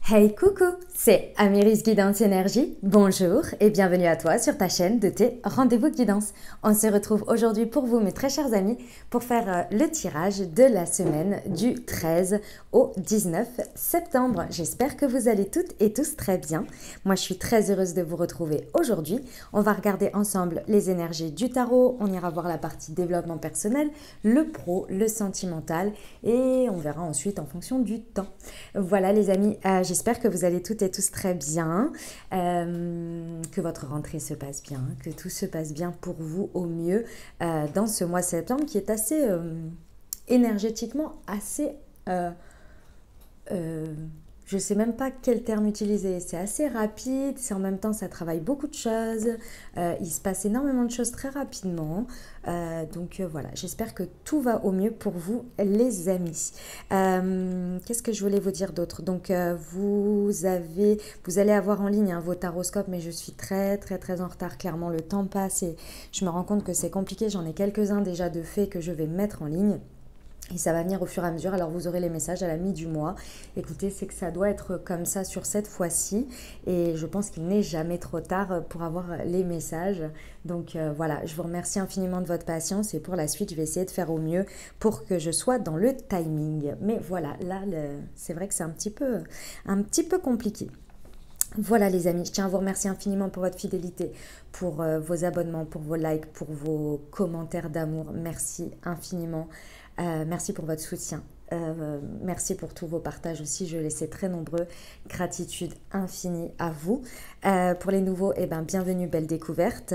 Hey coucou, c'est Amiris Guidance Énergie. Bonjour et bienvenue à toi sur ta chaîne de tes rendez-vous guidance. On se retrouve aujourd'hui pour vous, mes très chers amis, pour faire le tirage de la semaine du 13 au 19 septembre. J'espère que vous allez toutes et tous très bien. Moi, je suis très heureuse de vous retrouver aujourd'hui. On va regarder ensemble les énergies du tarot. On ira voir la partie développement personnel, le pro, le sentimental et on verra ensuite en fonction du temps. Voilà les amis, j'espère que vous allez toutes et tous très bien, que votre rentrée se passe bien, que tout se passe bien pour vous au mieux dans ce mois de septembre qui est assez énergétiquement assez... je ne sais même pas quel terme utiliser, c'est assez rapide, c'est en même temps ça travaille beaucoup de choses, il se passe énormément de choses très rapidement, donc voilà, j'espère que tout va au mieux pour vous les amis. Qu'est-ce que je voulais vous dire d'autre? Donc vous allez avoir en ligne vos taroscopes, mais je suis très en retard, clairement le temps passe et je me rends compte que c'est compliqué, j'en ai quelques-uns déjà de faits que je vais mettre en ligne. Et ça va venir au fur et à mesure, alors vous aurez les messages à la mi du mois. Écoutez, c'est que ça doit être comme ça sur cette fois-ci. Et je pense qu'il n'est jamais trop tard pour avoir les messages. Donc voilà, je vous remercie infiniment de votre patience. Et pour la suite, je vais essayer de faire au mieux pour que je sois dans le timing. Mais voilà, là, c'est vrai que c'est un petit peu compliqué. Voilà les amis, je tiens à vous remercier infiniment pour votre fidélité, pour vos abonnements, pour vos likes, pour vos commentaires d'amour. Merci infiniment. Merci pour votre soutien. Merci pour tous vos partages aussi, je les sais très nombreux. Gratitude infinie à vous. Pour les nouveaux, bienvenue, belle découverte.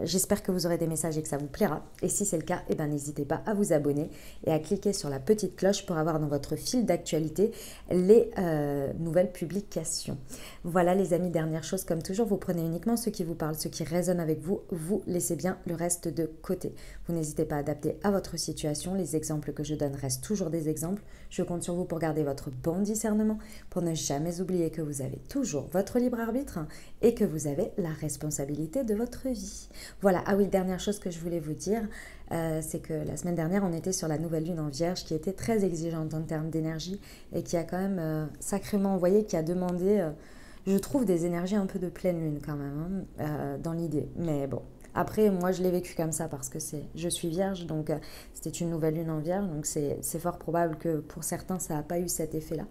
J'espère que vous aurez des messages et que ça vous plaira. Et si c'est le cas, n'hésitez pas à vous abonner et à cliquer sur la petite cloche pour avoir dans votre fil d'actualité les nouvelles publications. Voilà les amis, dernière chose, comme toujours, vous prenez uniquement ce qui vous parle, ce qui résonne avec vous, vous laissez bien le reste de côté. Vous n'hésitez pas à adapter à votre situation, les exemples que je donne restent toujours des exemples. Je compte sur vous pour garder votre bon discernement, pour ne jamais oublier que vous avez toujours votre libre arbitre et que vous avez la responsabilité de votre vie. Voilà, ah oui, dernière chose que je voulais vous dire, c'est que la semaine dernière, on était sur la nouvelle lune en Vierge qui était très exigeante en termes d'énergie et qui a quand même sacrément envoyé, qui a demandé, je trouve, des énergies un peu de pleine lune quand même, dans l'idée. Mais bon. Après, moi, je l'ai vécu comme ça parce que je suis vierge, donc c'était une nouvelle lune en vierge, donc c'est fort probable que pour certains, ça n'a pas eu cet effet-là.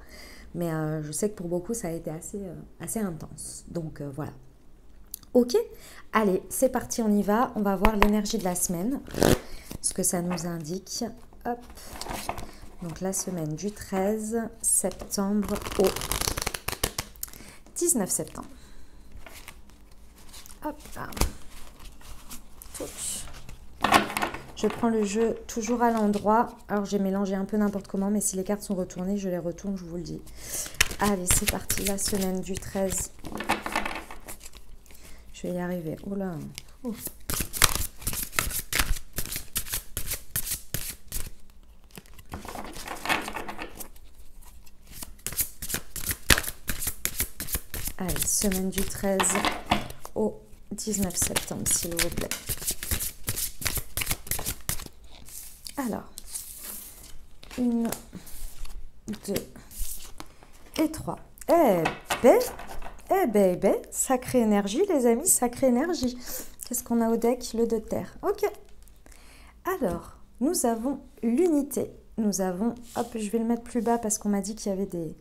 Mais je sais que pour beaucoup, ça a été assez intense. Donc voilà. Ok, allez, c'est parti, on y va. On va voir l'énergie de la semaine, ce que ça nous indique. Hop. Donc la semaine du 13 septembre au 19 septembre. Hop là. Je prends le jeu toujours à l'endroit. Alors j'ai mélangé un peu n'importe comment, mais si les cartes sont retournées, je les retourne, je vous le dis. Allez, c'est parti, la semaine du 13. Je vais y arriver. Oh là. Oh. Allez, semaine du 13 au 19 septembre, s'il vous plaît. Alors, 1, 2 et 3. Sacrée énergie, les amis, sacrée énergie. Qu'est-ce qu'on a au deck? Le 2 de terre. Ok. Alors, nous avons l'unité. Nous avons, hop, je vais le mettre plus bas parce qu'on m'a dit qu'il y avait des...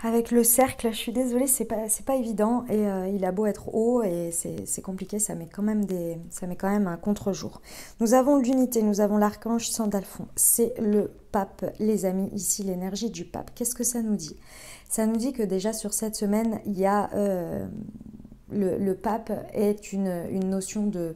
Avec le cercle, je suis désolée, c'est pas évident et il a beau être haut et c'est compliqué, ça met quand même un contre-jour. Nous avons l'unité, nous avons l'archange Sandalphon, c'est le pape, les amis, ici l'énergie du pape. Qu'est-ce que ça nous dit? Ça nous dit que déjà sur cette semaine, il y a le pape est une notion de...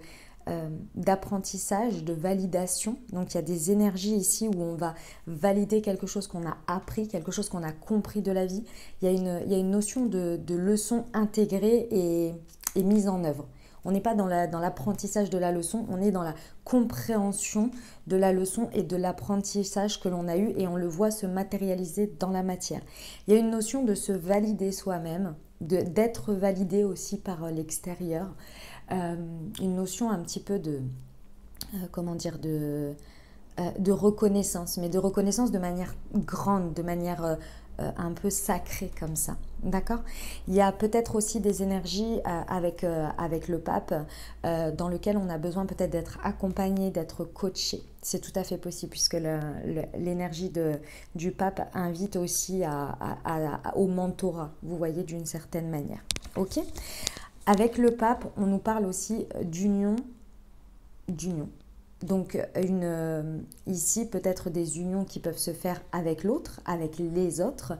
d'apprentissage, de validation. Donc il y a des énergies ici où on va valider quelque chose qu'on a appris, quelque chose qu'on a compris de la vie. Il y a une notion de leçon intégrée et mise en œuvre. On n'est pas dans l'apprentissage de la leçon, on est dans la compréhension de la leçon et de l'apprentissage que l'on a eu et on le voit se matérialiser dans la matière. Il y a une notion de se valider soi-même, d'être validé aussi par l'extérieur. Une notion un petit peu de reconnaissance, mais de reconnaissance de manière grande, de manière un peu sacré comme ça. D'accord? Il y a peut-être aussi des énergies avec le pape dans lequel on a besoin peut-être d'être accompagné, d'être coaché. C'est tout à fait possible puisque l'énergie du pape invite aussi au mentorat, vous voyez, d'une certaine manière. Ok? Avec le pape, on nous parle aussi d'union. Donc ici, peut-être des unions qui peuvent se faire avec l'autre, avec les autres.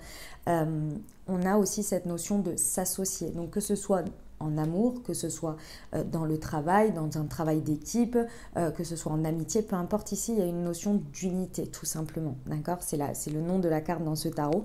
On a aussi cette notion de s'associer. Donc que ce soit en amour, que ce soit dans le travail, dans un travail d'équipe, que ce soit en amitié, peu importe, ici il y a une notion d'unité tout simplement, d'accord? C'est le nom de la carte dans ce tarot.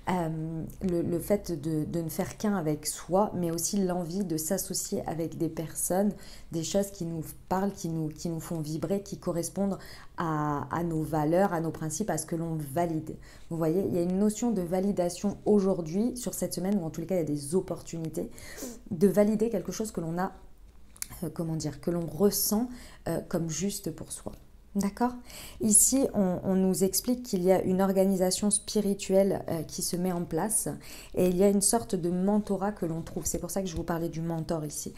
Le fait de ne faire qu'un avec soi, mais aussi l'envie de s'associer avec des personnes, des choses qui nous parlent, qui nous font vibrer, qui correspondent à nos valeurs, à nos principes, à ce que l'on valide. Vous voyez, il y a une notion de validation aujourd'hui, sur cette semaine, ou en tous les cas, il y a des opportunités de valider quelque chose que l'on a, que l'on ressent comme juste pour soi. D'accord? Ici, on nous explique qu'il y a une organisation spirituelle qui se met en place et il y a une sorte de mentorat que l'on trouve. C'est pour ça que je vous parlais du mentor ici.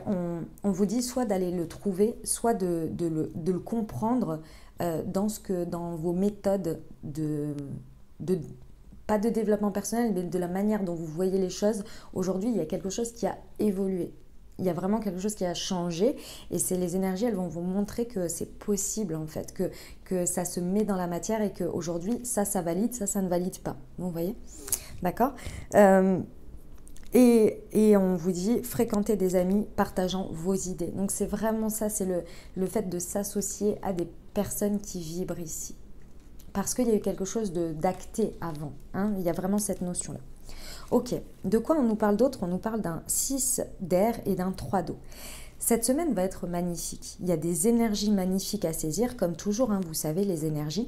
On vous dit soit d'aller le trouver, soit de le comprendre dans vos méthodes pas de développement personnel, mais de la manière dont vous voyez les choses. Aujourd'hui, il y a quelque chose qui a évolué. Il y a vraiment quelque chose qui a changé et c'est les énergies, elles vont vous montrer que c'est possible en fait, que ça se met dans la matière et qu'aujourd'hui, ça valide, ça ne valide pas. Vous voyez? D'accord? Et on vous dit fréquenter des amis partageant vos idées. Donc c'est vraiment ça, c'est le fait de s'associer à des personnes qui vibrent ici. Parce qu'il y a eu quelque chose d'acté avant. Hein, il y a vraiment cette notion-là. Ok, de quoi on nous parle d'autre? On nous parle d'un 6 d'air et d'un 3 d'eau. Cette semaine va être magnifique. Il y a des énergies magnifiques à saisir. Comme toujours, hein, vous savez, les énergies,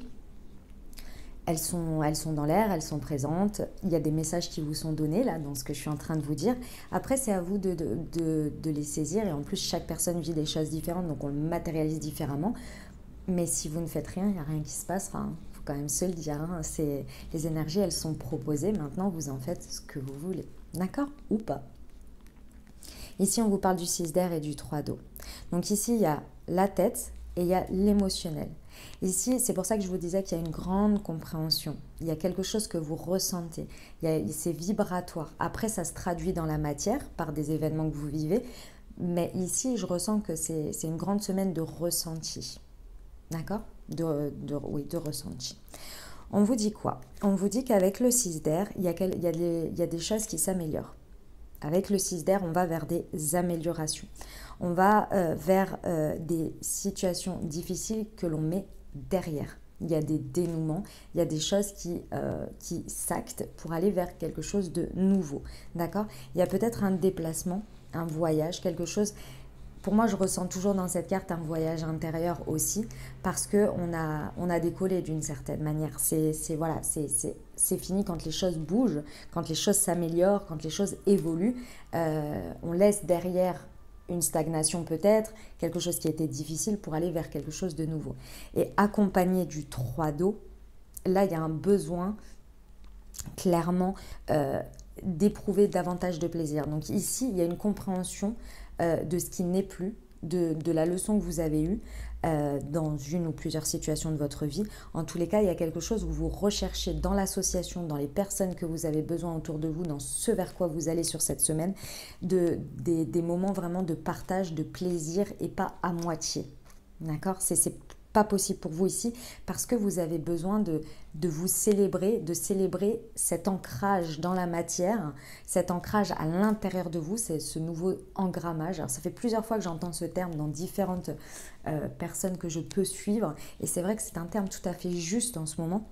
elles sont dans l'air, elles sont présentes. Il y a des messages qui vous sont donnés, là, dans ce que je suis en train de vous dire. Après, c'est à vous de les saisir. Et en plus, chaque personne vit des choses différentes, donc on le matérialise différemment. Mais si vous ne faites rien, il n'y a rien qui se passera. Hein. Quand même se le dire, hein, les énergies elles sont proposées, maintenant vous en faites ce que vous voulez, d'accord ou pas. Ici on vous parle du 6 d'air et du 3 d'eau. Donc ici il y a la tête et il y a l'émotionnel. Ici c'est pour ça que je vous disais qu'il y a une grande compréhension, il y a quelque chose que vous ressentez, c'est vibratoire. Après ça se traduit dans la matière par des événements que vous vivez, mais ici je ressens que c'est une grande semaine de ressenti. D'accord? De ressenti. On vous dit quoi? On vous dit qu'avec le 6 d'air, il y a des choses qui s'améliorent. Avec le 6 d'air, on va vers des améliorations. On va vers des situations difficiles que l'on met derrière. Il y a des dénouements, il y a des choses qui s'actent pour aller vers quelque chose de nouveau. D'accord? Il y a peut-être un déplacement, un voyage, quelque chose. Pour moi, je ressens toujours dans cette carte un voyage intérieur aussi, parce qu'on a décollé d'une certaine manière. C'est fini quand les choses bougent, quand les choses s'améliorent, quand les choses évoluent. On laisse derrière une stagnation peut-être, quelque chose qui était difficile pour aller vers quelque chose de nouveau. Et accompagné du 3 d'eau, là, il y a un besoin clairement d'éprouver davantage de plaisir. Donc ici, il y a une compréhension de ce qui n'est plus, de la leçon que vous avez eue dans une ou plusieurs situations de votre vie. En tous les cas, il y a quelque chose où vous recherchez dans l'association, dans les personnes que vous avez besoin autour de vous, dans ce vers quoi vous allez sur cette semaine, des moments vraiment de partage, de plaisir et pas à moitié. D'accord? C'est pas possible pour vous ici parce que vous avez besoin de vous célébrer, de célébrer cet ancrage dans la matière, cet ancrage à l'intérieur de vous, c'est ce nouveau engrammage. Alors ça fait plusieurs fois que j'entends ce terme dans différentes personnes que je peux suivre et c'est vrai que c'est un terme tout à fait juste en ce moment.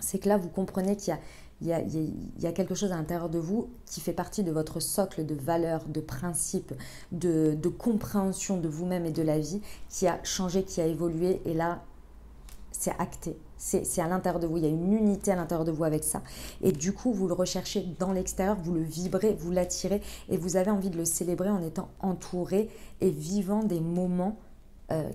C'est que là vous comprenez qu'il y a quelque chose à l'intérieur de vous qui fait partie de votre socle de valeurs, de principes, de compréhension de vous-même et de la vie qui a changé, qui a évolué et là, c'est acté. C'est à l'intérieur de vous, il y a une unité à l'intérieur de vous avec ça. Et du coup, vous le recherchez dans l'extérieur, vous le vibrez, vous l'attirez et vous avez envie de le célébrer en étant entouré et vivant des moments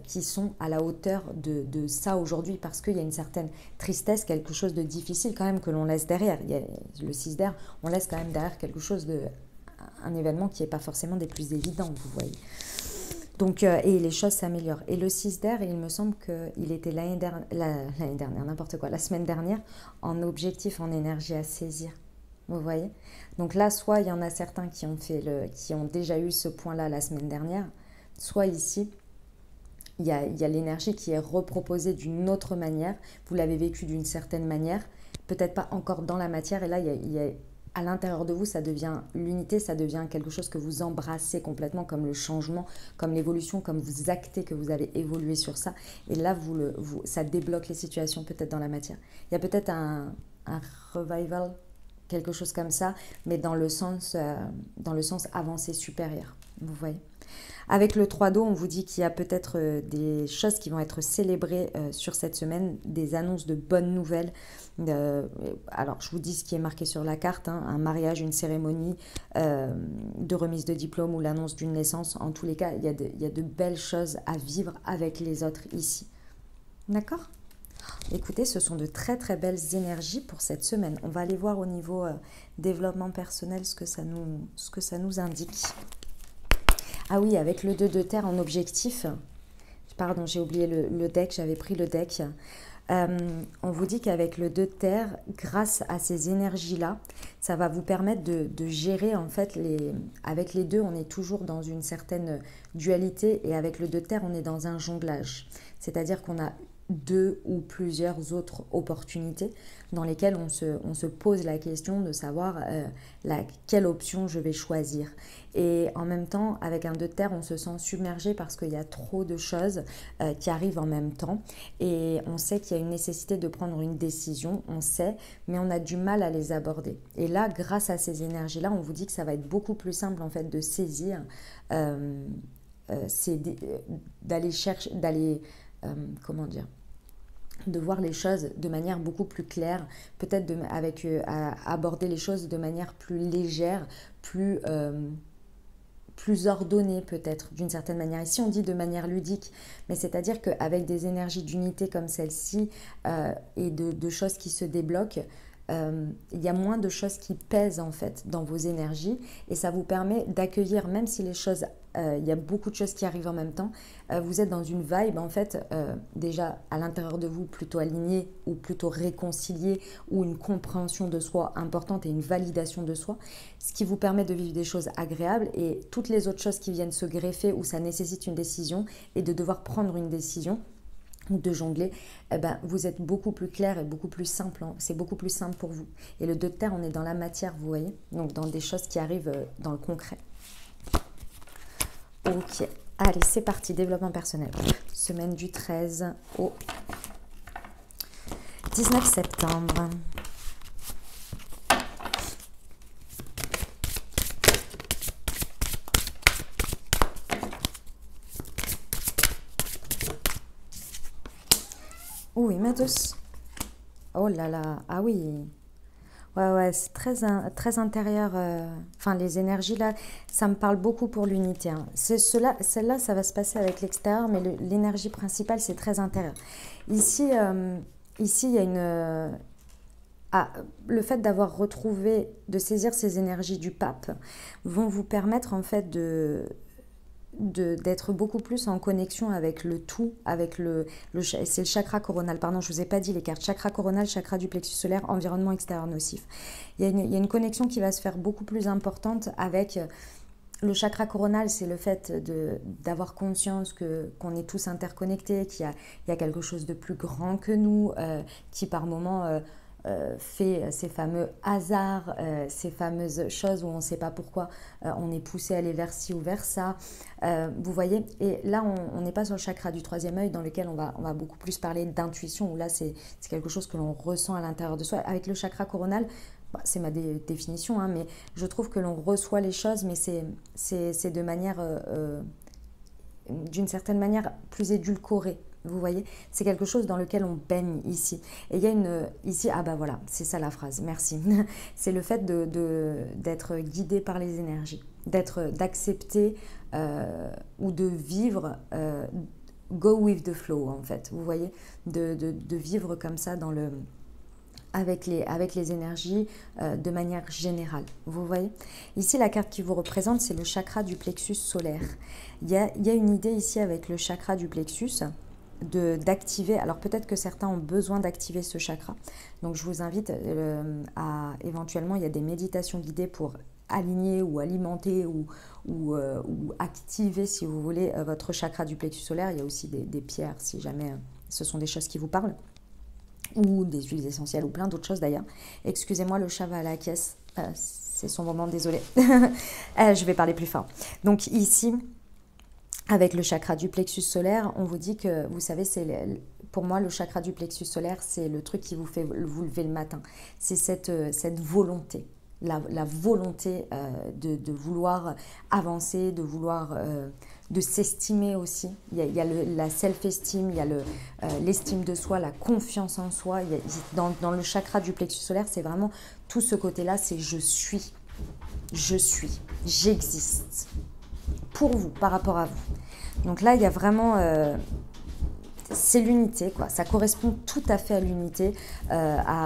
qui sont à la hauteur de ça aujourd'hui, parce qu'il y a une certaine tristesse, quelque chose de difficile quand même que l'on laisse derrière. Il y a le 6 d'air, on laisse quand même derrière quelque chose un événement qui n'est pas forcément des plus évidents, vous voyez. Donc, et les choses s'améliorent. Et le 6 d'air, il me semble qu'il était l'année dernière, n'importe quoi, la semaine dernière, en objectif, en énergie à saisir. Vous voyez? Donc là, soit il y en a certains qui ont déjà eu ce point-là la semaine dernière, soit ici, il y a l'énergie qui est reproposée d'une autre manière. Vous l'avez vécu d'une certaine manière, peut-être pas encore dans la matière. Et là, à l'intérieur de vous, ça devient l'unité, ça devient quelque chose que vous embrassez complètement, comme le changement, comme l'évolution, comme vous actez que vous avez évolué sur ça. Et là, ça débloque les situations peut-être dans la matière. Il y a peut-être un revival, quelque chose comme ça, mais dans le sens avancé supérieur. Vous voyez. Avec le 3 d'eau, on vous dit qu'il y a peut-être des choses qui vont être célébrées sur cette semaine, des annonces de bonnes nouvelles. Alors, je vous dis ce qui est marqué sur la carte, hein, un mariage, une cérémonie de remise de diplôme ou l'annonce d'une naissance. En tous les cas, il y a de belles choses à vivre avec les autres ici. D'accord ? Écoutez, ce sont de très très belles énergies pour cette semaine. On va aller voir au niveau développement personnel ce que ça nous indique. Ah oui, avec le 2 de terre en objectif. Pardon, j'ai oublié le deck, j'avais pris le deck. On vous dit qu'avec le 2 de terre, grâce à ces énergies-là, ça va vous permettre de gérer en fait avec les deux, on est toujours dans une certaine dualité et avec le 2 de terre, on est dans un jonglage. C'est-à-dire qu'on a deux ou plusieurs autres opportunités dans lesquelles on se pose la question de savoir quelle option je vais choisir. Et en même temps, avec un 2 de terre, on se sent submergé parce qu'il y a trop de choses qui arrivent en même temps. Et on sait qu'il y a une nécessité de prendre une décision, on sait, mais on a du mal à les aborder. Et là, grâce à ces énergies-là, on vous dit que ça va être beaucoup plus simple en fait de saisir, d'aller chercher, comment dire, de voir les choses de manière beaucoup plus claire, peut-être aborder les choses de manière plus légère, plus ordonnée peut-être d'une certaine manière. Ici on dit de manière ludique, mais c'est-à-dire qu'avec des énergies d'unité comme celle-ci et de choses qui se débloquent, il y a moins de choses qui pèsent en fait dans vos énergies et ça vous permet d'accueillir, même si les choses, il y a beaucoup de choses qui arrivent en même temps, vous êtes dans une vibe en fait déjà à l'intérieur de vous plutôt alignée ou plutôt réconciliée ou une compréhension de soi importante et une validation de soi, ce qui vous permet de vivre des choses agréables et toutes les autres choses qui viennent se greffer où ça nécessite une décision et de devoir prendre une décision ou de jongler, eh ben, vous êtes beaucoup plus clair et beaucoup plus simple, hein. C'est beaucoup plus simple pour vous. Et le 2 de terre, on est dans la matière, vous voyez, donc dans des choses qui arrivent dans le concret. Ok, allez, c'est parti, développement personnel. Semaine du 13 au 19 septembre. Oui, mais tous. Oh là là, ah oui. Ouais, c'est très intérieur. Enfin, les énergies là, ça me parle beaucoup pour l'unité, hein. Celle-là, ça va se passer avec l'extérieur, mais l'énergie principale, c'est très intérieur. Ici, il y a le fait d'avoir retrouvé, de saisir ces énergies du pape, vont vous permettre en fait d'être beaucoup plus en connexion avec le tout, avec c'est le chakra coronal, pardon, je ne vous ai pas dit les cartes, chakra coronal, chakra du plexus solaire, environnement extérieur nocif. Il y a une connexion qui va se faire beaucoup plus importante avec le chakra coronal, c'est le fait d'avoir conscience qu'on est tous interconnectés, il y a quelque chose de plus grand que nous, qui par moments fait ces fameux hasards, ces fameuses choses où on ne sait pas pourquoi on est poussé à aller vers ci ou vers ça. Vous voyez, et là on n'est pas sur le chakra du troisième œil dans lequel on va beaucoup plus parler d'intuition, où là c'est quelque chose que l'on ressent à l'intérieur de soi. Avec le chakra coronal, c'est ma définition, hein, mais je trouve que l'on reçoit les choses, mais c'est de manière, d'une certaine manière, plus édulcorée. Vous voyez, c'est quelque chose dans lequel on baigne ici. Et il y a ici, ah bah voilà, c'est ça la phrase, merci. C'est le fait d'être guidé par les énergies, d'accepter ou de vivre go with the flow en fait, vous voyez, de vivre comme ça dans le, avec les énergies de manière générale, vous voyez. Ici, la carte qui vous représente, c'est le chakra du plexus solaire. Il y a une idée ici avec le chakra du plexus, d'activer, alors peut-être que certains ont besoin d'activer ce chakra, donc je vous invite à, éventuellement, il y a des méditations guidées pour aligner ou alimenter ou activer, si vous voulez, votre chakra du plexus solaire. Il y a aussi des pierres, si jamais ce sont des choses qui vous parlent, ou des huiles essentielles, ou plein d'autres choses d'ailleurs. Excusez-moi, le chat va à la caisse, c'est son moment, désolé. Je vais parler plus fort. Donc ici, avec le chakra du plexus solaire, on vous dit que, vous savez, pour moi, le chakra du plexus solaire, c'est le truc qui vous fait vous lever le matin. C'est cette volonté, la volonté de vouloir avancer, de vouloir, de s'estimer aussi. Il y a la self-esteem, il y a l'estime de soi, la confiance en soi. Dans le chakra du plexus solaire, c'est vraiment tout ce côté-là, c'est je suis, j'existe. Pour vous, par rapport à vous. Donc là, il y a vraiment... c'est l'unité, quoi. Ça correspond tout à fait à l'unité,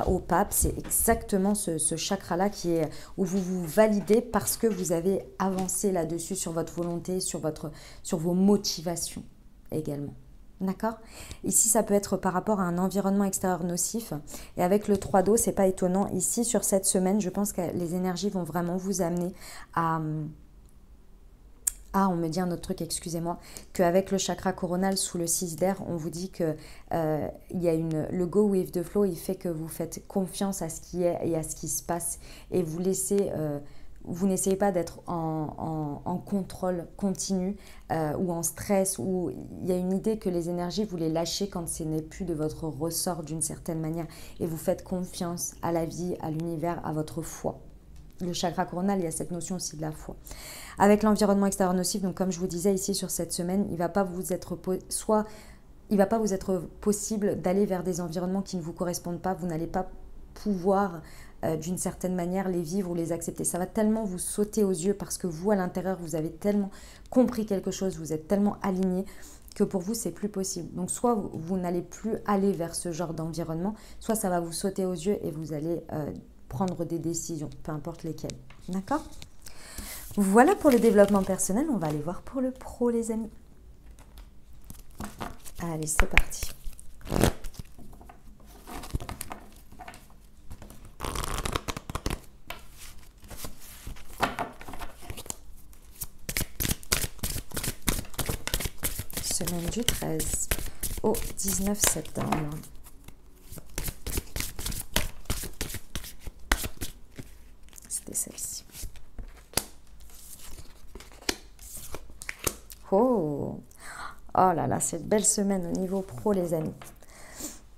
au pape. C'est exactement ce chakra-là où vous vous validez parce que vous avez avancé là-dessus sur votre volonté, sur vos motivations également. D'accord? Ici, ça peut être par rapport à un environnement extérieur nocif. Et avec le 3 d'eau, c'est pas étonnant. Ici, sur cette semaine, je pense que les énergies vont vraiment vous amener à... Ah, on me dit un autre truc, excusez-moi, qu'avec le chakra coronal sous le 6 d'air, on vous dit que le go with the flow, il fait que vous faites confiance à ce qui est et à ce qui se passe et vous n'essayez pas d'être en contrôle continu ou en stress, ou il y a une idée que les énergies, vous les lâchez quand ce n'est plus de votre ressort d'une certaine manière et vous faites confiance à la vie, à l'univers, à votre foi. Le chakra coronal, il y a cette notion aussi de la foi. Avec l'environnement extérieur nocif, donc comme je vous disais ici sur cette semaine, il ne va pas vous être possible d'aller vers des environnements qui ne vous correspondent pas. Vous n'allez pas pouvoir d'une certaine manière les vivre ou les accepter. Ça va tellement vous sauter aux yeux parce que vous, à l'intérieur, vous avez tellement compris quelque chose, vous êtes tellement aligné que pour vous, c'est plus possible. Donc soit vous n'allez plus aller vers ce genre d'environnement, soit ça va vous sauter aux yeux et vous allez... prendre des décisions, peu importe lesquelles. D'accord? Voilà pour le développement personnel. On va aller voir pour le pro, les amis. Allez, c'est parti. Semaine du 13 au 19 septembre. Celle-ci. Oh là là, cette belle semaine au niveau pro, les amis.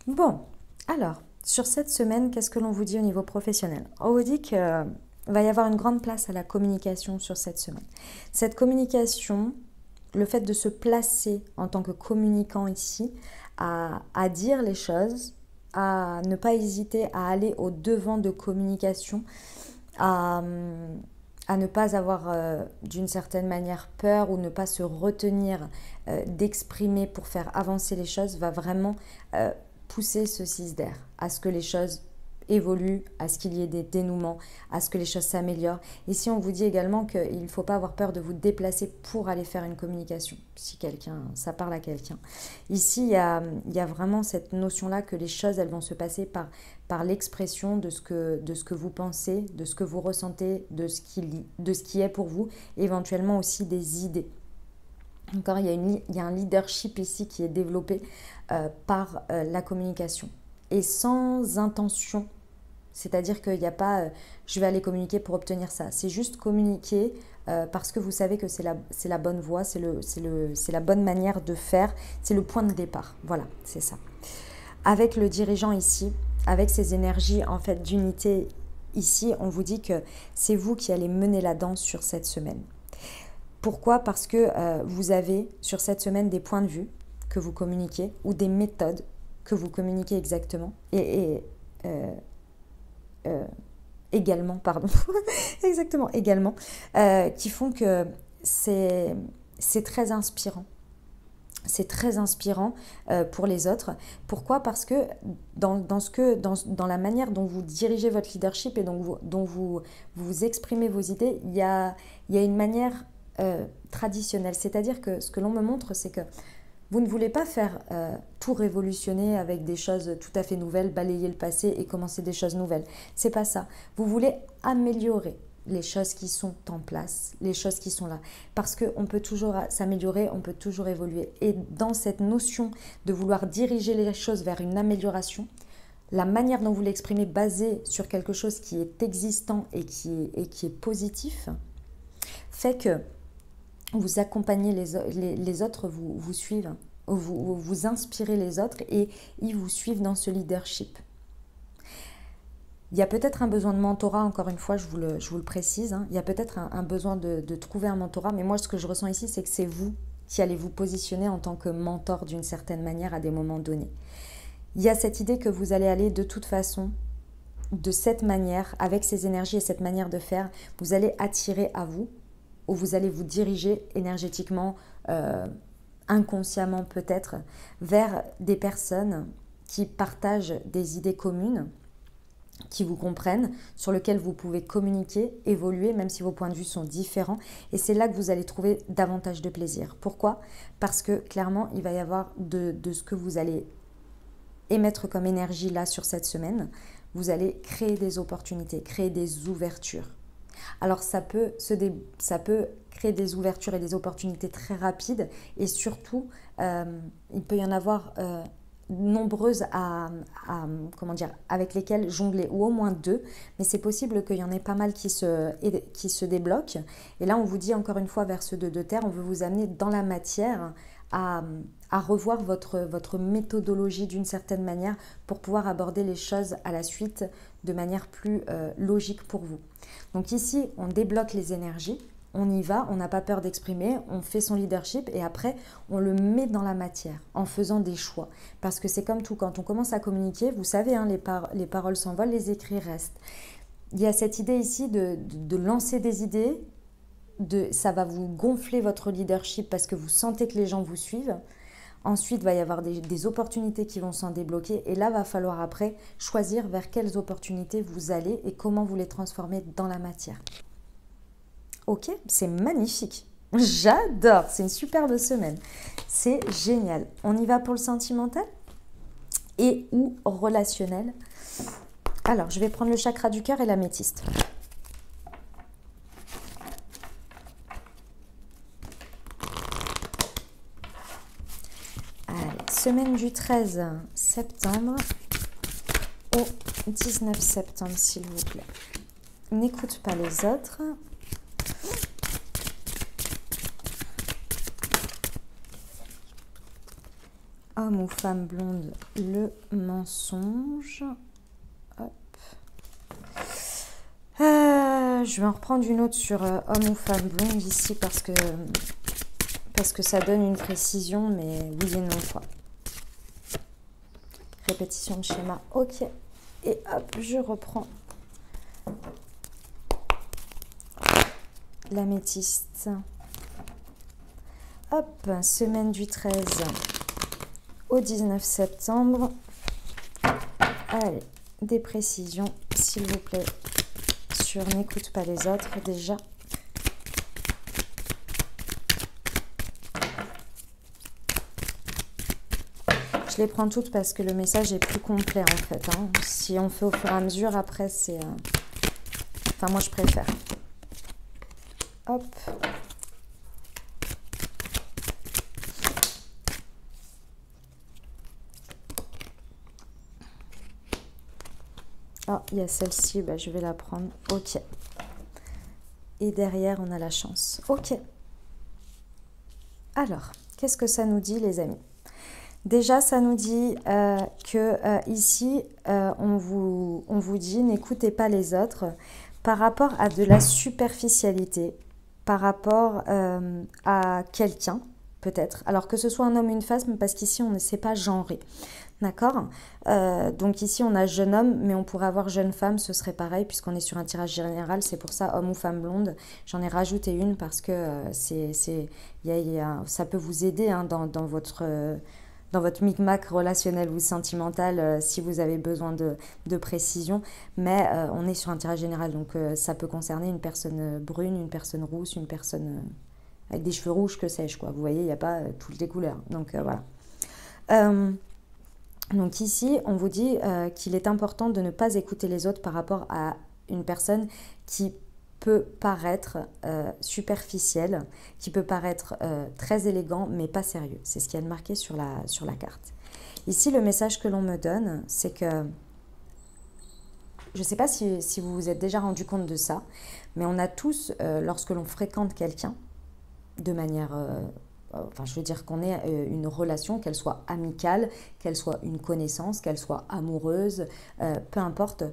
Bon, alors, sur cette semaine, qu'est-ce que l'on vous dit au niveau professionnel? On vous dit qu'il va y avoir une grande place à la communication sur cette semaine. Cette communication, le fait de se placer en tant que communicant ici, à dire les choses, à ne pas hésiter à aller au devant de communication, à ne pas avoir d'une certaine manière peur ou ne pas se retenir d'exprimer pour faire avancer les choses, va vraiment pousser ce 6 d'air à ce que les choses évoluent, à ce qu'il y ait des dénouements, à ce que les choses s'améliorent. Ici, on vous dit également qu'il ne faut pas avoir peur de vous déplacer pour aller faire une communication, si ça parle à quelqu'un. Ici, il y a vraiment cette notion-là que les choses, elles vont se passer par l'expression de ce que vous pensez, de ce que vous ressentez, de ce qui est pour vous, éventuellement aussi des idées. Encore, il y a un leadership ici qui est développé par la communication et sans intention. C'est-à-dire qu'il n'y a pas je vais aller communiquer pour obtenir ça. C'est juste communiquer parce que vous savez que c'est la bonne voie, c'est la bonne manière de faire, c'est le point de départ. Voilà, c'est ça. Avec le dirigeant ici, avec ces énergies en fait d'unité ici, on vous dit que c'est vous qui allez mener la danse sur cette semaine. Pourquoi? Parce que vous avez sur cette semaine des points de vue que vous communiquez ou des méthodes que vous communiquez exactement également, pardon, exactement, également, qui font que c'est très inspirant C'est très inspirant pour les autres. Pourquoi? Parce que dans la manière dont vous dirigez votre leadership et dont vous exprimez vos idées, il y a une manière traditionnelle. C'est-à-dire que ce que l'on me montre, c'est que vous ne voulez pas faire tout révolutionner avec des choses tout à fait nouvelles, balayer le passé et commencer des choses nouvelles. C'est pas ça. Vous voulez améliorer les choses qui sont en place, les choses qui sont là. Parce qu'on peut toujours s'améliorer, on peut toujours évoluer. Et dans cette notion de vouloir diriger les choses vers une amélioration, la manière dont vous l'exprimez basée sur quelque chose qui est existant et qui est positif, fait que vous accompagnez les autres, vous suivent, vous inspirez les autres et ils vous suivent dans ce leadership. Il y a peut-être un besoin de mentorat, encore une fois, je vous le précise. Hein. Il y a peut-être un besoin de trouver un mentorat, mais moi, ce que je ressens ici, c'est que c'est vous qui allez vous positionner en tant que mentor d'une certaine manière à des moments donnés. Il y a cette idée que vous allez aller de toute façon, de cette manière, avec ces énergies et cette manière de faire, vous allez attirer à vous, ou vous allez vous diriger énergétiquement, inconsciemment peut-être, vers des personnes qui partagent des idées communes, qui vous comprennent, sur lesquels vous pouvez communiquer, évoluer, même si vos points de vue sont différents. Et c'est là que vous allez trouver davantage de plaisir. Pourquoi? Parce que clairement, il va y avoir de ce que vous allez émettre comme énergie là sur cette semaine, vous allez créer des opportunités, créer des ouvertures. Alors ça peut créer des ouvertures et des opportunités très rapides et surtout, il peut y en avoir nombreuses avec lesquelles jongler, ou au moins 2, mais c'est possible qu'il y en ait pas mal qui se débloquent. Et là, on vous dit encore une fois vers ce 2 de terre, on veut vous amener dans la matière à revoir votre méthodologie d'une certaine manière pour pouvoir aborder les choses à la suite de manière plus logique pour vous. Donc ici, on débloque les énergies, on y va, on n'a pas peur d'exprimer, on fait son leadership et après, on le met dans la matière en faisant des choix. Parce que c'est comme tout, quand on commence à communiquer, vous savez, hein, les paroles s'envolent, les écrits restent. Il y a cette idée ici de lancer des idées, ça va vous gonfler votre leadership parce que vous sentez que les gens vous suivent. Ensuite, il va y avoir des opportunités qui vont s'en débloquer et là, il va falloir après choisir vers quelles opportunités vous allez et comment vous les transformez dans la matière. Ok, c'est magnifique. J'adore, c'est une superbe semaine. C'est génial. On y va pour le sentimental et ou relationnel. Alors, je vais prendre le chakra du cœur et l'améthyste. Semaine du 13 septembre au 19 septembre, s'il vous plaît. N'écoute pas les autres. Homme ou femme blonde, le mensonge. Hop. Je vais en reprendre une autre sur homme ou femme blonde ici parce que ça donne une précision, mais oui et non quoi. Répétition de schéma, ok. Et hop, je reprends l'améthyste. Hop, semaine du 13 au 19 septembre. Allez, des précisions, s'il vous plaît, sur n'écoute pas les autres déjà. Je les prends toutes parce que le message est plus complet en fait. Hein. Si on fait au fur et à mesure, après c'est... Enfin, moi je préfère. Hop. Ah, il y a celle-ci, bah, je vais la prendre. Ok. Et derrière, on a la chance. Ok. Alors, qu'est-ce que ça nous dit, les amis ? Déjà, ça nous dit que ici, on vous dit n'écoutez pas les autres par rapport à de la superficialité, par rapport à quelqu'un, peut-être. Alors que ce soit un homme ou une femme, parce qu'ici, on ne sait pas genrer. D'accord. Donc ici, on a jeune homme, mais on pourrait avoir jeune femme, ce serait pareil, puisqu'on est sur un tirage général. C'est pour ça, homme ou femme blonde. J'en ai rajouté une parce que ça peut vous aider hein, dans votre micmac relationnel ou sentimental si vous avez besoin de précision. Mais on est sur un tirage général, donc ça peut concerner une personne brune, une personne rousse, une personne avec des cheveux rouges, que sais-je, quoi. Vous voyez, il n'y a pas toutes les couleurs. Donc voilà. Euh, Donc ici, on vous dit qu'il est important de ne pas écouter les autres par rapport à une personne qui peut paraître superficielle, qui peut paraître très élégant, mais pas sérieux. C'est ce qu'il y a de marqué sur la carte. Ici, le message que l'on me donne, c'est que, je ne sais pas si vous vous êtes déjà rendu compte de ça, mais on a tous, lorsque l'on fréquente quelqu'un, de manière enfin, je veux dire qu'on ait une relation, qu'elle soit amicale, qu'elle soit une connaissance, qu'elle soit amoureuse, peu importe,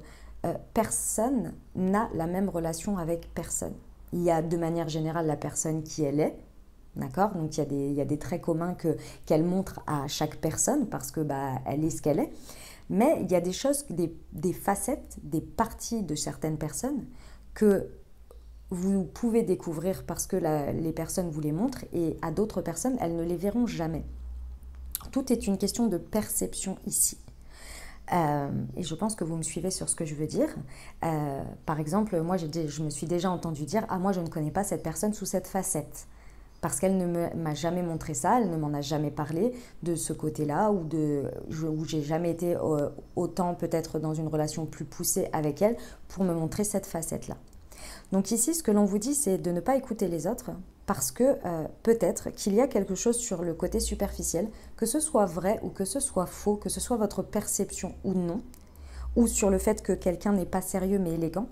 personne n'a la même relation avec personne. Il y a de manière générale la personne qui elle est, d'accord? Donc il y a des traits communs qu'elle montre à chaque personne parce que bah, elle est ce qu'elle est. Mais il y a des choses, des facettes, des parties de certaines personnes que vous pouvez découvrir parce que les personnes vous les montrent et à d'autres personnes, elles ne les verront jamais. Tout est une question de perception ici. Et je pense que vous me suivez sur ce que je veux dire. Par exemple, moi, je me suis déjà entendu dire « Ah, moi, je ne connais pas cette personne sous cette facette. » Parce qu'elle ne m'a jamais montré ça, elle ne m'en a jamais parlé de ce côté-là, où j'ai jamais été autant peut-être dans une relation plus poussée avec elle pour me montrer cette facette-là. Donc ici, ce que l'on vous dit, c'est de ne pas écouter les autres parce que peut-être qu'il y a quelque chose sur le côté superficiel, que ce soit vrai ou que ce soit faux, que ce soit votre perception ou non, ou sur le fait que quelqu'un n'est pas sérieux mais élégant.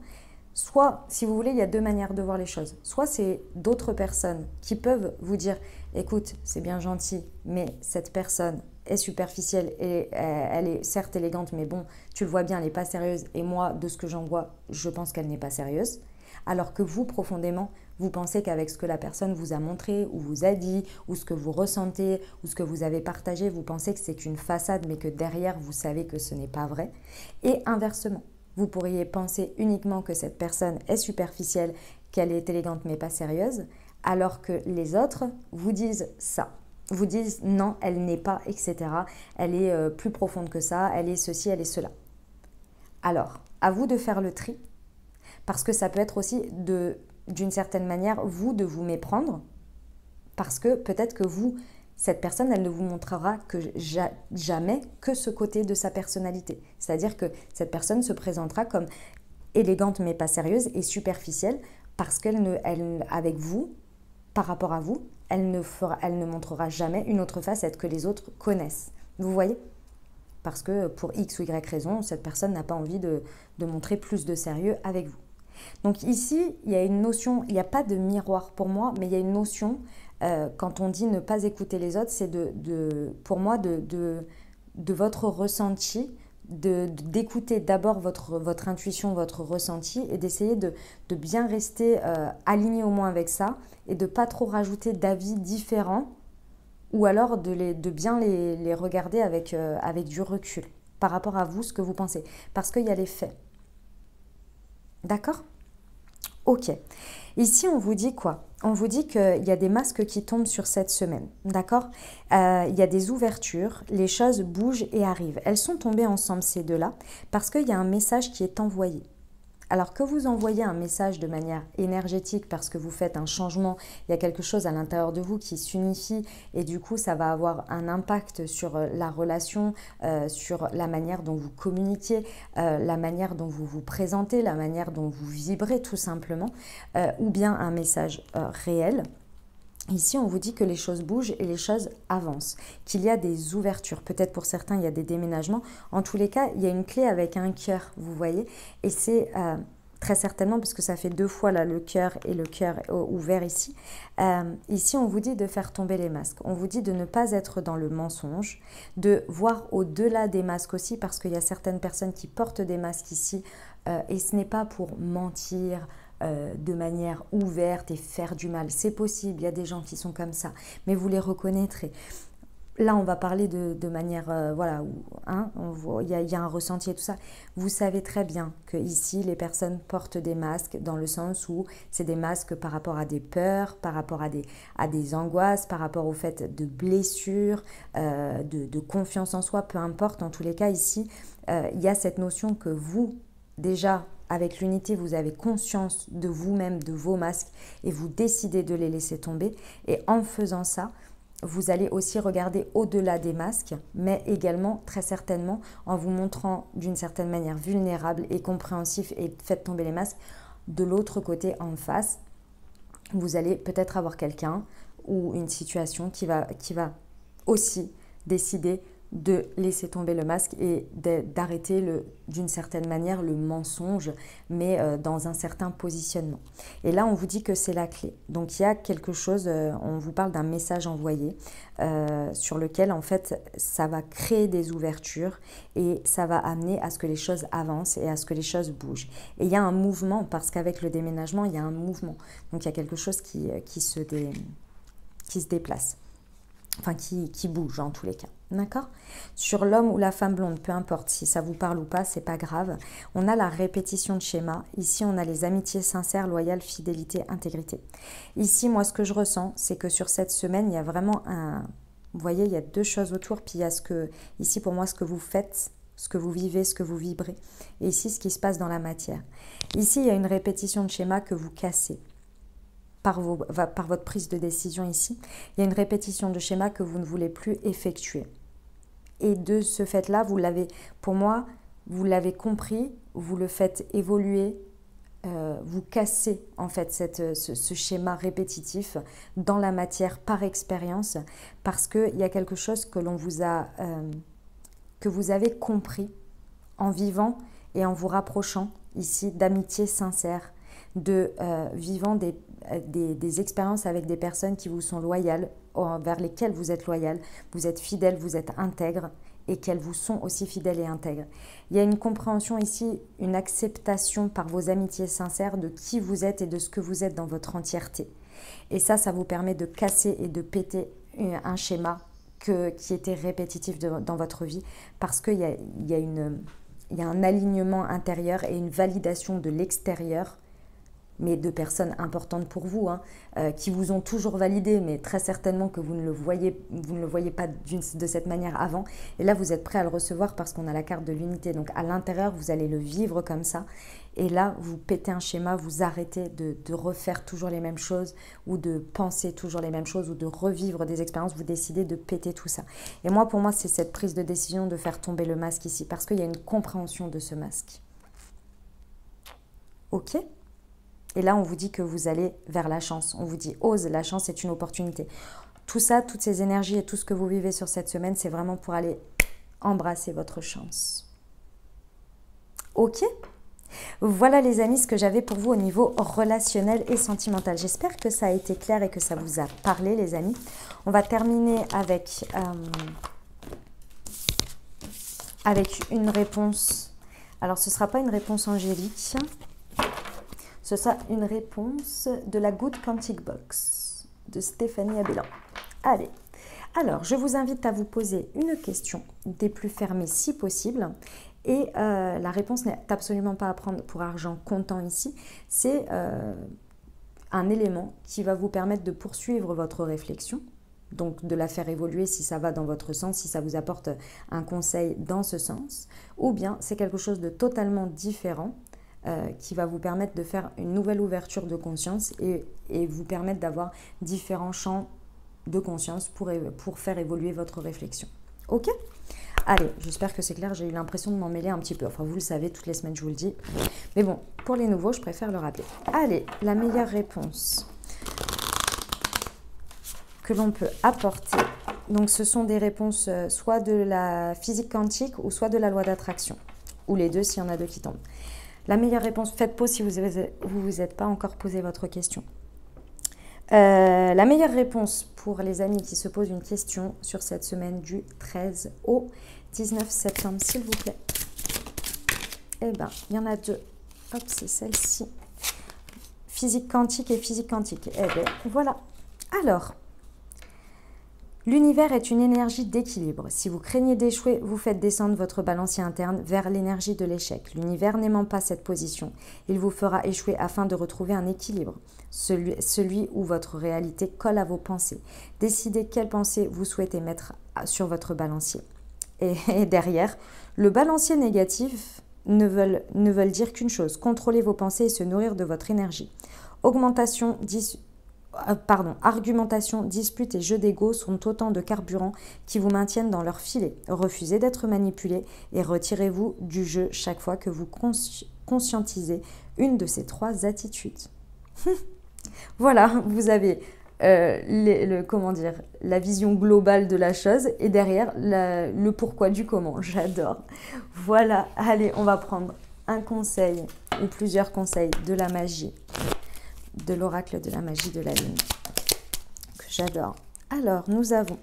Soit, si vous voulez, il y a deux manières de voir les choses. Soit c'est d'autres personnes qui peuvent vous dire « Écoute, c'est bien gentil, mais cette personne est superficielle et elle est certes élégante, mais bon, tu le vois bien, elle n'est pas sérieuse. Et moi, de ce que j'en vois, je pense qu'elle n'est pas sérieuse. » Alors que vous, profondément, vous pensez qu'avec ce que la personne vous a montré ou vous a dit, ou ce que vous ressentez, ou ce que vous avez partagé, vous pensez que c'est qu'une façade, mais que derrière, vous savez que ce n'est pas vrai. Et inversement, vous pourriez penser uniquement que cette personne est superficielle, qu'elle est élégante mais pas sérieuse, alors que les autres vous disent ça. Vous disent non, elle n'est pas, etc. Elle est plus profonde que ça, elle est ceci, elle est cela. Alors, à vous de faire le tri. Parce que ça peut être aussi, d'une certaine manière, vous de vous méprendre, parce que peut-être que vous, cette personne, elle ne vous montrera que jamais que ce côté de sa personnalité. C'est-à-dire que cette personne se présentera comme élégante mais pas sérieuse et superficielle, parce avec vous, par rapport à vous, elle ne montrera jamais une autre facette que les autres connaissent. Vous voyez ? Parce que pour X ou Y raison, cette personne n'a pas envie de montrer plus de sérieux avec vous. Donc ici, il y a une notion, il n'y a pas de miroir pour moi, mais il y a une notion, quand on dit ne pas écouter les autres, c'est pour moi de votre ressenti, d'écouter d'abord votre intuition, votre ressenti et d'essayer de bien rester aligné au moins avec ça et de ne pas trop rajouter d'avis différents ou alors de bien les regarder avec du recul par rapport à vous, ce que vous pensez. Parce qu'il y a les faits. D'accord ? Ok. Ici, on vous dit quoi? On vous dit qu'il y a des masques qui tombent sur cette semaine. D'accord? Il y a des ouvertures, les choses bougent et arrivent. Elles sont tombées ensemble, ces deux-là, parce qu'il y a un message qui est envoyé. Alors que vous envoyez un message de manière énergétique parce que vous faites un changement, il y a quelque chose à l'intérieur de vous qui s'unifie et du coup ça va avoir un impact sur la relation, sur la manière dont vous communiquez, la manière dont vous vous présentez, la manière dont vous vibrez tout simplement, ou bien un message réel. Ici, on vous dit que les choses bougent et les choses avancent, qu'il y a des ouvertures. Peut-être pour certains, il y a des déménagements. En tous les cas, il y a une clé avec un cœur, vous voyez. Et c'est très certainement, parce que ça fait 2 fois là, le cœur et le cœur ouvert ici. Ici, on vous dit de faire tomber les masques. On vous dit de ne pas être dans le mensonge, de voir au-delà des masques aussi, parce qu'il y a certaines personnes qui portent des masques ici. Et ce n'est pas pour mentir, de manière ouverte et faire du mal. C'est possible, il y a des gens qui sont comme ça, mais vous les reconnaîtrez. Là, on va parler de manière, voilà, hein, il y a un ressenti et tout ça. Vous savez très bien que ici, les personnes portent des masques dans le sens où c'est des masques par rapport à des peurs, par rapport à des angoisses, par rapport au fait de blessures, de confiance en soi, peu importe. En tous les cas, ici, il y a cette notion que vous, déjà, avec l'unité, vous avez conscience de vous-même, de vos masques, et vous décidez de les laisser tomber. Et en faisant ça, vous allez aussi regarder au-delà des masques, mais également, très certainement, en vous montrant d'une certaine manière vulnérable et compréhensif et faites tomber les masques, de l'autre côté, en face, vous allez peut-être avoir quelqu'un ou une situation qui va aussi décider de laisser tomber le masque et d'arrêter d'une certaine manière le mensonge, mais dans un certain positionnement. Et là, on vous dit que c'est la clé. Donc, il y a quelque chose, on vous parle d'un message envoyé sur lequel, en fait, ça va créer des ouvertures et ça va amener à ce que les choses avancent et à ce que les choses bougent. Et il y a un mouvement, parce qu'avec le déménagement, il y a un mouvement. Donc, il y a quelque chose qui se déplace. Enfin, qui bouge en tous les cas. D'accord? Sur l'homme ou la femme blonde, peu importe si ça vous parle ou pas, c'est pas grave. On a la répétition de schéma. Ici, on a les amitiés sincères, loyales, fidélité, intégrité. Ici, moi, ce que je ressens, c'est que sur cette semaine, il y a vraiment un... Vous voyez, il y a deux choses autour. Puis il y a ici, pour moi, ce que vous faites, ce que vous vivez, ce que vous vibrez. Et ici, ce qui se passe dans la matière. Ici, il y a une répétition de schéma que vous cassez. Par votre prise de décision ici, il y a une répétition de schéma que vous ne voulez plus effectuer. Et de ce fait-là, pour moi, vous l'avez compris, vous le faites évoluer, vous cassez en fait ce schéma répétitif dans la matière par expérience, parce qu'il y a quelque chose que vous avez compris en vivant et en vous rapprochant ici d'amitié sincère, vivant des expériences avec des personnes qui vous sont loyales, vers lesquelles vous êtes loyal, vous êtes fidèle, vous êtes intègre et qu'elles vous sont aussi fidèles et intègres. Il y a une compréhension ici, une acceptation par vos amitiés sincères de qui vous êtes et de ce que vous êtes dans votre entièreté. Et ça vous permet de casser et de péter un schéma qui était répétitif dans votre vie, parce qu'il y a un alignement intérieur et une validation de l'extérieur, mais de personnes importantes pour vous, hein, qui vous ont toujours validé, mais très certainement que vous ne le voyez pas de cette manière avant. Et là, vous êtes prêt à le recevoir parce qu'on a la carte de l'unité. Donc à l'intérieur, vous allez le vivre comme ça. Et là, vous pétez un schéma, vous arrêtez de refaire toujours les mêmes choses ou de penser toujours les mêmes choses ou de revivre des expériences. Vous décidez de péter tout ça. Et moi, pour moi, c'est cette prise de décision de faire tomber le masque ici, parce qu'il y a une compréhension de ce masque. Ok ? Et là, on vous dit que vous allez vers la chance. On vous dit, ose, la chance est une opportunité. Tout ça, toutes ces énergies et tout ce que vous vivez sur cette semaine, c'est vraiment pour aller embrasser votre chance. Ok ? Voilà les amis, ce que j'avais pour vous au niveau relationnel et sentimental. J'espère que ça a été clair et que ça vous a parlé les amis. On va terminer avec une réponse. Alors, ce ne sera pas une réponse angélique. Ce sera une réponse de la Good Quantic Box de Stéphanie Abellan. Allez, alors je vous invite à vous poser une question des plus fermées si possible. Et la réponse n'est absolument pas à prendre pour argent comptant ici. C'est un élément qui va vous permettre de poursuivre votre réflexion. Donc de la faire évoluer si ça va dans votre sens, si ça vous apporte un conseil dans ce sens. Ou bien c'est quelque chose de totalement différent. Qui va vous permettre de faire une nouvelle ouverture de conscience et vous permettre d'avoir différents champs de conscience pour faire évoluer votre réflexion. Ok ? Allez, j'espère que c'est clair, j'ai eu l'impression de m'en mêler un petit peu. Enfin, vous le savez, toutes les semaines, je vous le dis. Mais bon, pour les nouveaux, je préfère le rappeler. Allez, la meilleure réponse que l'on peut apporter. Donc, ce sont des réponses soit de la physique quantique ou soit de la loi d'attraction. Ou les deux, s'il y en a deux qui tombent. La meilleure réponse, faites pause si vous vous êtes pas encore posé votre question. La meilleure réponse pour les amis qui se posent une question sur cette semaine du 13 au 19 septembre, s'il vous plaît. Eh bien, il y en a deux. Hop, c'est celle-ci. Physique quantique et physique quantique. Eh bien, voilà. Alors, L'univers est une énergie d'équilibre. Si vous craignez d'échouer, vous faites descendre votre balancier interne vers l'énergie de l'échec. L'univers n'aimant pas cette position, il vous fera échouer afin de retrouver un équilibre, celui où votre réalité colle à vos pensées. Décidez quelles pensées vous souhaitez mettre sur votre balancier. Et derrière, le balancier négatif ne veulent dire qu'une chose, contrôler vos pensées et se nourrir de votre énergie. Argumentation, disputes et jeux d'ego sont autant de carburants qui vous maintiennent dans leur filet. Refusez d'être manipulé et retirez-vous du jeu chaque fois que vous conscientisez une de ces 3 attitudes. Voilà, vous avez la vision globale de la chose et derrière le pourquoi du comment. J'adore. Voilà, allez, on va prendre un conseil ou plusieurs conseils de la magie, de l'oracle de la magie de la lune, que j'adore. Alors, nous avons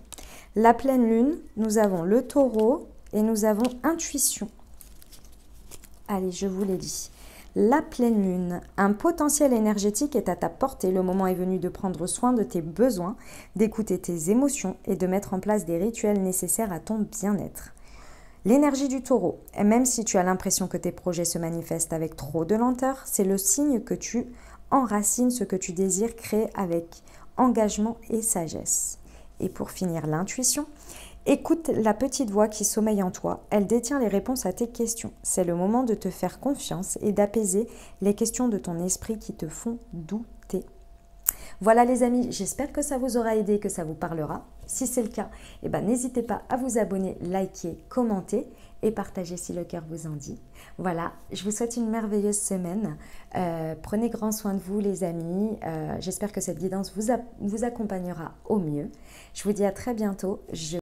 la pleine lune, nous avons le taureau et nous avons intuition. Allez, je vous l'ai dit. La pleine lune, un potentiel énergétique est à ta portée. Le moment est venu de prendre soin de tes besoins, d'écouter tes émotions et de mettre en place des rituels nécessaires à ton bien-être. L'énergie du taureau, et même si tu as l'impression que tes projets se manifestent avec trop de lenteur, c'est le signe que tu enracines ce que tu désires créer avec engagement et sagesse. Et pour finir, l'intuition. Écoute la petite voix qui sommeille en toi, elle détient les réponses à tes questions. C'est le moment de te faire confiance et d'apaiser les questions de ton esprit qui te font douter. Voilà les amis, j'espère que ça vous aura aidé, que ça vous parlera. Si c'est le cas, n'hésitez pas à vous abonner, liker, commenter et partager si le cœur vous en dit. Voilà, je vous souhaite une merveilleuse semaine. Prenez grand soin de vous les amis. J'espère que cette guidance vous accompagnera au mieux. Je vous dis à très bientôt.